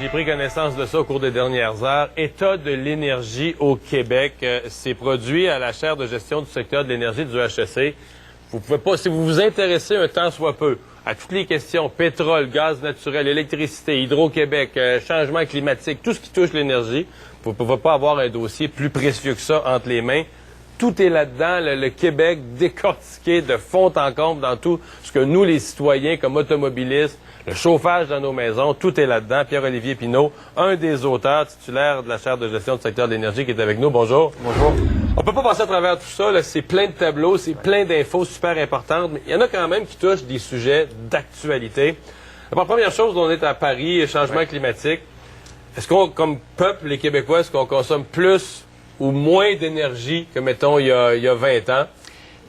j'ai pris connaissance de ça au cours des dernières heures. État de l'énergie au Québec, c'est produit à la chaire de gestion du secteur de l'énergie du HEC. Vous pouvez pas, si vous vous intéressez un tant soit peu à toutes les questions pétrole, gaz naturel, électricité, Hydro-Québec, changement climatique, tout ce qui touche l'énergie, vous ne pouvez pas avoir un dossier plus précieux que ça entre les mains. Tout est là-dedans, le Québec décortiqué de fond en comble dans tout ce que nous, les citoyens, comme automobilistes, le chauffage dans nos maisons, tout est là-dedans. Pierre-Olivier Pinault, un des auteurs titulaires de la chaire de gestion du secteur de l'énergie qui est avec nous. Bonjour. Bonjour. On peut pas passer à travers tout ça, c'est plein de tableaux, c'est plein d'infos super importantes, mais il y en a quand même qui touchent des sujets d'actualité. La première chose, on est à Paris, changement climatique. Est-ce qu'on, comme peuple, les Québécois, est-ce qu'on consomme plus ou moins d'énergie que, mettons, il y a 20 ans?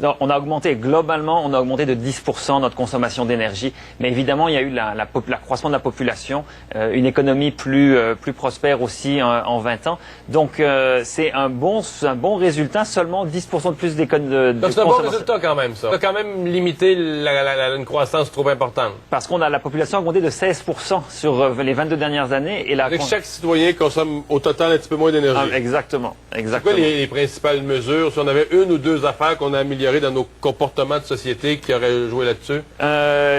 Non, on a augmenté, globalement, on a augmenté de 10% notre consommation d'énergie. Mais évidemment, il y a eu l'accroissement de la population, une économie plus prospère aussi en 20 ans. Donc, c'est un bon résultat, seulement 10% de plus d'économie. Donc, c'est un bon résultat quand même, ça. Ça a quand même limité une croissance trop importante. Parce qu'on a la population a augmenté de 16% sur les 22 dernières années. Et chaque citoyen consomme au total un petit peu moins d'énergie. Ah, exactement. C'est quoi les principales mesures? Si on avait une ou deux affaires qu'on a améliorées dans nos comportements de société qui auraient joué là-dessus?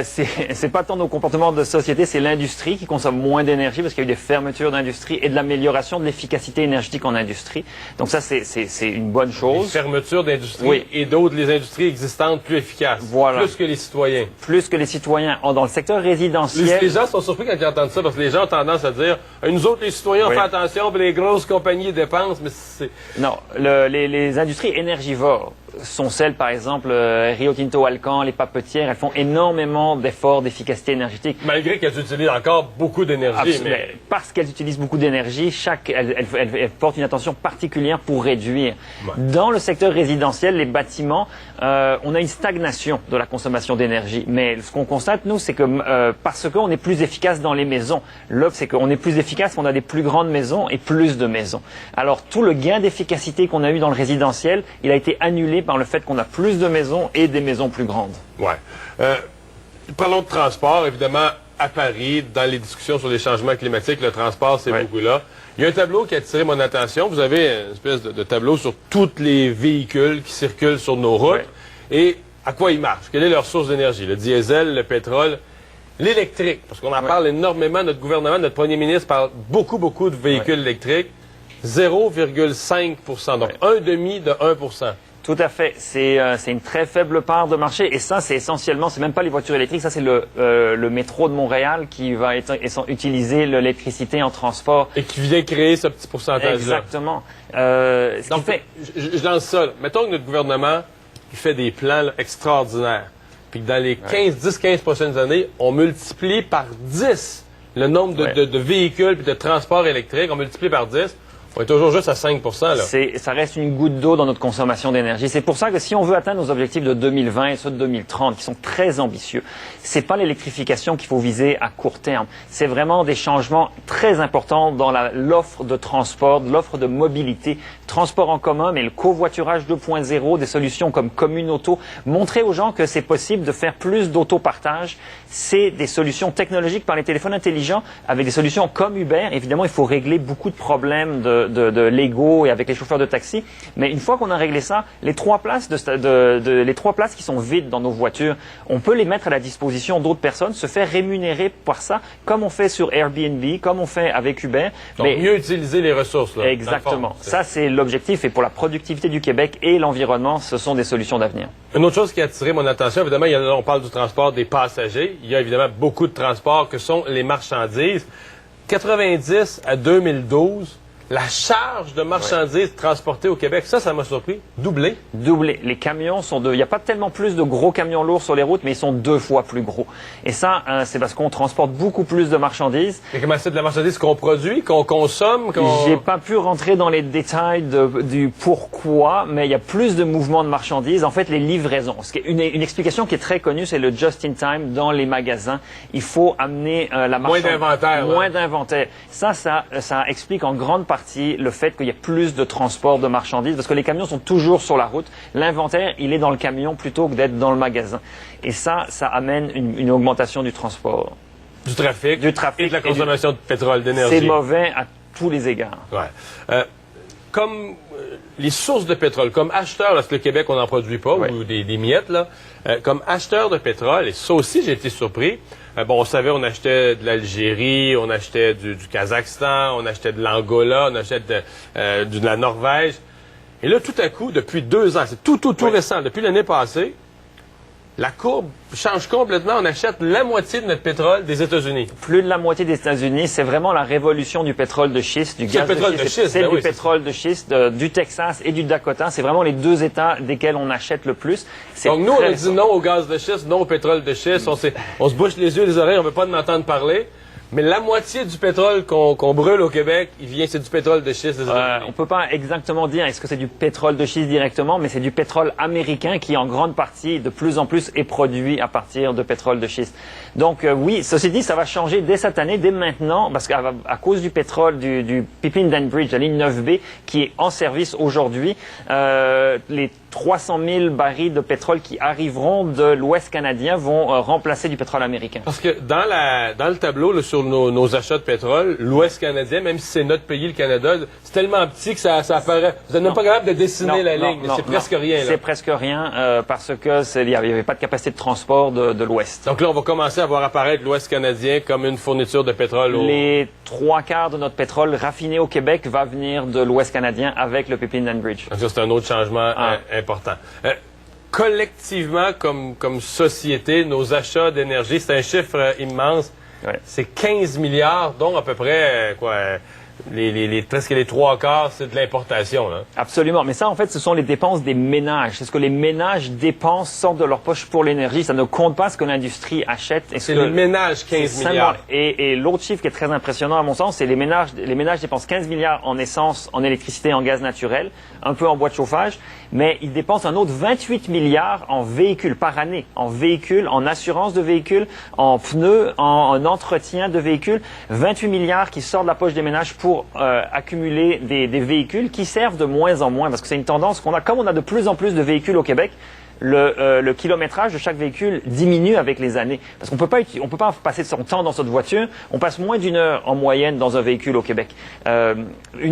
C'est pas tant nos comportements de société, c'est l'industrie qui consomme moins d'énergie parce qu'il y a eu des fermetures d'industrie et de l'amélioration de l'efficacité énergétique en industrie. Donc ça, c'est une bonne chose. Des fermetures d'industrie oui. Et d'autres, les industries existantes plus efficaces. Voilà. Plus que les citoyens. Plus que les citoyens. Dans le secteur résidentiel... Les gens sont surpris quand ils entendent ça parce que les gens ont tendance à dire nous autres, les citoyens, on fait attention, puis les grosses compagnies dépensent, mais c'est... Non, les industries énergivores sont celles, par exemple, Rio Tinto, Alcan, les papetières, elles font énormément d'efforts d'efficacité énergétique. Malgré qu'elles utilisent encore beaucoup d'énergie. Mais parce qu'elles utilisent beaucoup d'énergie, elles portent une attention particulière pour réduire. Ouais. Dans le secteur résidentiel, les bâtiments, on a une stagnation de la consommation d'énergie. Mais ce qu'on constate, nous, c'est que parce qu'on est plus efficace dans les maisons, l'autre, c'est qu'on est plus efficace, on a des plus grandes maisons et plus de maisons. Alors, tout le gain d'efficacité qu'on a eu dans le résidentiel, il a été annulé par le fait qu'on a plus de maisons et des maisons plus grandes. Ouais. Parlons de transport, évidemment, à Paris, dans les discussions sur les changements climatiques, le transport, c'est beaucoup là. Il y a un tableau qui a attiré mon attention. Vous avez une espèce de tableau sur tous les véhicules qui circulent sur nos routes et à quoi ils marchent. Quelle est leur source d'énergie? Le diesel, le pétrole, l'électrique, parce qu'on en parle énormément. Notre gouvernement, notre premier ministre parle beaucoup de véhicules électriques. 0,5 %, donc un demi de 1 %. Tout à fait. C'est une très faible part de marché. Et ça, c'est essentiellement, c'est même pas les voitures électriques, ça c'est le métro de Montréal qui va utiliser l'électricité en transport. Et qui vient créer ce petit pourcentage-là. Exactement. Donc, je lance ça. Mettons que notre gouvernement il fait des plans extraordinaires. Puis que dans les 10-15 prochaines années, on multiplie par 10 le nombre de véhicules et de transports électriques. On multiplie par 10. On est toujours juste à 5 %. Ça reste une goutte d'eau dans notre consommation d'énergie. C'est pour ça que si on veut atteindre nos objectifs de 2020 et ceux de 2030, qui sont très ambitieux, c'est pas l'électrification qu'il faut viser à court terme. C'est vraiment des changements très importants dans l'offre de transport, l'offre de mobilité, transport en commun, mais le covoiturage 2.0, des solutions comme Commune Auto. Montrer aux gens que c'est possible de faire plus d'autopartage. C'est des solutions technologiques par les téléphones intelligents avec des solutions comme Uber. Évidemment, il faut régler beaucoup de problèmes de légaux et avec les chauffeurs de taxi. Mais une fois qu'on a réglé ça, les trois places qui sont vides dans nos voitures, on peut les mettre à la disposition d'autres personnes, se faire rémunérer par ça, comme on fait sur Airbnb, comme on fait avec Uber. Donc, mieux utiliser les ressources. Là, exactement. Ça, c'est l'objectif. Et pour la productivité du Québec et l'environnement, ce sont des solutions d'avenir. Une autre chose qui a attiré mon attention, évidemment, on parle du transport des passagers. Il y a évidemment beaucoup de transports que sont les marchandises. 90 à 2012, la charge de marchandises transportées au Québec, ça m'a surpris. Doublé. Doublé. Les camions sont il n'y a pas tellement plus de gros camions lourds sur les routes, mais ils sont 2 fois plus gros. Et ça, c'est parce qu'on transporte beaucoup plus de marchandises. Et comment c'est de la marchandise qu'on produit, qu'on consomme, J'ai pas pu rentrer dans les détails du pourquoi, mais il y a plus de mouvements de marchandises. En fait, les livraisons. Une explication qui est très connue, c'est le just-in-time dans les magasins. Il faut amener la marchandise. Moins d'inventaire. Moins d'inventaire. Ça explique en grande partie le fait qu'il y a plus de transport de marchandises, parce que les camions sont toujours sur la route. L'inventaire, il est dans le camion plutôt que d'être dans le magasin. Et ça amène une augmentation du transport. du trafic et de la consommation de pétrole, d'énergie. C'est mauvais à tous les égards. Ouais. Comme les sources de pétrole, comme acheteur, parce que le Québec, on n'en produit pas, ou des miettes, là, comme acheteur de pétrole, et ça aussi, j'ai été surpris. Bon, on savait, on achetait de l'Algérie, on achetait du Kazakhstan, on achetait de l'Angola, on achetait de la Norvège. Et là, tout à coup, depuis 2 ans, c'est tout récent, depuis l'année passée, la courbe change complètement. On achète la moitié de notre pétrole des États-Unis. Plus de la moitié des États-Unis, c'est vraiment la révolution du pétrole de schiste, du gaz de schiste. C'est du pétrole de schiste, du Texas et du Dakota. C'est vraiment les 2 États desquels on achète le plus. Donc nous, on a dit non au gaz de schiste, non au pétrole de schiste. On se bouche les yeux et les oreilles, on ne veut pas en entendre parler. Mais la moitié du pétrole qu'on brûle au Québec, c'est du pétrole de schiste des États-Unis. On peut pas exactement dire est-ce que c'est du pétrole de schiste directement, mais c'est du pétrole américain qui, en grande partie, de plus en plus, est produit à partir de pétrole de schiste. Donc oui, ceci dit, ça va changer dès cette année, dès maintenant, parce qu'à cause du pétrole du pipeline d'Enbridge, la ligne 9B, qui est en service aujourd'hui, les 300 000 barils de pétrole qui arriveront de l'Ouest canadien vont remplacer du pétrole américain. Parce que dans le tableau là, sur nos achats de pétrole, l'Ouest canadien, même si c'est notre pays, le Canada, c'est tellement petit que ça apparaît. Vous n'êtes même pas capable de dessiner la ligne. C'est presque rien. C'est presque rien parce que il n'y avait pas de capacité de transport de l'Ouest. Donc là, on va commencer à voir apparaître l'Ouest canadien comme une fourniture de pétrole. Les 3/4 de notre pétrole raffiné au Québec va venir de l'Ouest canadien avec le pipeline d'Enbridge. Donc ça, c'est un autre changement important. Collectivement, comme société, nos achats d'énergie, c'est un chiffre immense. Ouais. C'est 15 milliards, dont à peu près presque les 3/4, c'est de l'importation. Là. Absolument. Mais ça, en fait, ce sont les dépenses des ménages. C'est ce que les ménages dépensent, sortent de leur poche pour l'énergie. Ça ne compte pas ce que l'industrie achète. C'est les ménages 15 milliards. Et l'autre chiffre qui est très impressionnant, à mon sens, c'est les ménages dépensent 15 milliards en essence, en électricité, en gaz naturel, un peu en bois de chauffage, mais ils dépensent un autre 28 milliards en véhicules par année. En véhicules, en assurance de véhicules, en pneus, en entretien de véhicules. 28 milliards qui sortent de la poche des ménages pour accumuler des véhicules qui servent de moins en moins, parce que c'est une tendance qu'on a. Comme on a de plus en plus de véhicules au Québec, le kilométrage de chaque véhicule diminue avec les années. Parce qu'on peut pas passer son temps dans cette voiture. On passe moins d'1 heure en moyenne dans un véhicule au Québec. 1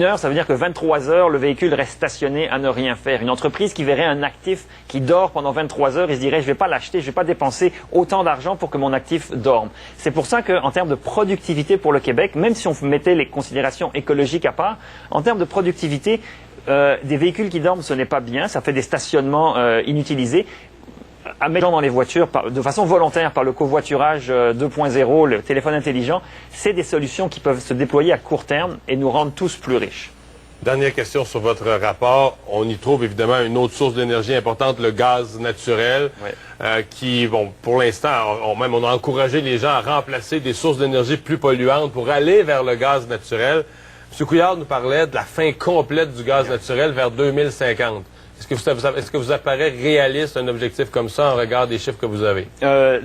heure, ça veut dire que 23 heures, le véhicule reste stationné à ne rien faire. Une entreprise qui verrait un actif qui dort pendant 23 heures, il se dirait, je vais pas l'acheter, je vais pas dépenser autant d'argent pour que mon actif dorme. C'est pour ça qu'en termes de productivité pour le Québec, même si on mettait les considérations écologiques à part, en termes de productivité, des véhicules qui dorment, ce n'est pas bien. Ça fait des stationnements inutilisés. À mettre dans les voitures de façon volontaire par le covoiturage 2.0, le téléphone intelligent, c'est des solutions qui peuvent se déployer à court terme et nous rendre tous plus riches. Dernière question sur votre rapport. On y trouve évidemment une autre source d'énergie importante, le gaz naturel, qui, pour l'instant, on a encouragé les gens à remplacer des sources d'énergie plus polluantes pour aller vers le gaz naturel. M. Couillard nous parlait de la fin complète du gaz naturel vers 2050. Est-ce que vous apparaît réaliste un objectif comme ça en regard des chiffres que vous avez?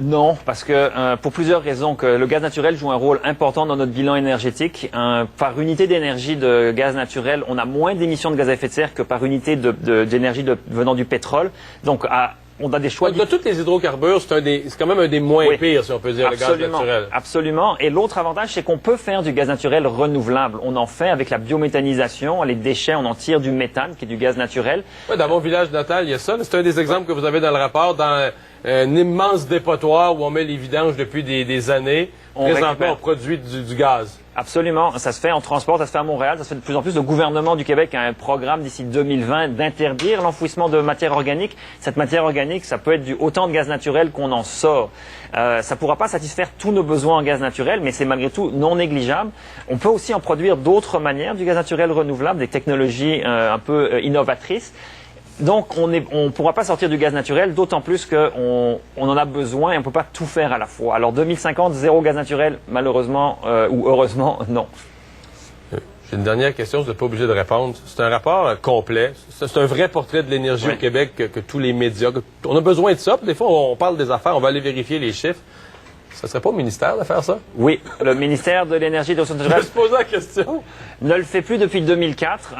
Non, parce que pour plusieurs raisons, que le gaz naturel joue un rôle important dans notre bilan énergétique. Par unité d'énergie de gaz naturel, on a moins d'émissions de gaz à effet de serre que par unité d'énergie venant du pétrole. Donc, on a des choix. De tous les hydrocarbures, c'est quand même un des moins pires, si on peut dire, absolument, le gaz naturel. Absolument. Et l'autre avantage, c'est qu'on peut faire du gaz naturel renouvelable. On en fait avec la biométhanisation, les déchets, on en tire du méthane, qui est du gaz naturel. Oui, dans mon village natal, il y a ça. C'est un des exemples que vous avez dans le rapport, dans un immense dépotoir où on met les vidanges depuis des années. Présentement, on produit du gaz. Absolument. Ça se fait en transport, ça se fait à Montréal, ça se fait de plus en plus. Le gouvernement du Québec a un programme d'ici 2020 d'interdire l'enfouissement de matière organique. Cette matière organique, ça peut être autant de gaz naturel qu'on en sort. Ça ne pourra pas satisfaire tous nos besoins en gaz naturel, mais c'est malgré tout non négligeable. On peut aussi en produire d'autres manières, du gaz naturel renouvelable, des technologies un peu innovatrices. Donc, on ne pourra pas sortir du gaz naturel, d'autant plus qu'on en a besoin et on ne peut pas tout faire à la fois. Alors, 2050, zéro gaz naturel, malheureusement ou heureusement, non. J'ai une dernière question, vous n'êtes pas obligé de répondre. C'est un rapport complet. C'est un vrai portrait de l'énergie au Québec que tous les médias... On a besoin de ça. Des fois, on parle des affaires, on va aller vérifier les chiffres. Ça serait pas au ministère de faire ça? Oui, le ministère de l'Énergie et des Ressources Je me naturelles suis posé la question. ne le fait plus depuis 2004.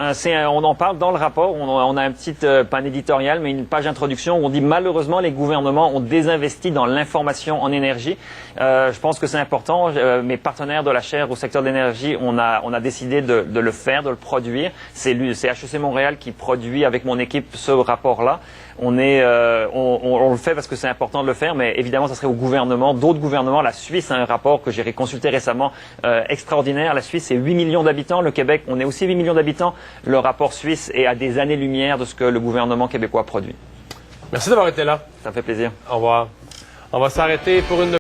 On en parle dans le rapport. On a un petit pas un éditorial, mais une page d'introduction où on dit malheureusement les gouvernements ont désinvesti dans l'information en énergie. Je pense que c'est important. Mes partenaires de la chaire au secteur de l'énergie, on a décidé de le faire, de le produire. C'est HEC Montréal qui produit avec mon équipe ce rapport-là. On le fait parce que c'est important de le faire, mais évidemment, ça serait au gouvernement, d'autres gouvernements. La Suisse a un rapport que j'ai consulté récemment, extraordinaire. La Suisse, c'est 8 millions d'habitants. Le Québec, on est aussi 8 millions d'habitants. Le rapport suisse est à des années-lumière de ce que le gouvernement québécois produit. Merci d'avoir été là. Ça me fait plaisir. Au revoir. On va s'arrêter pour une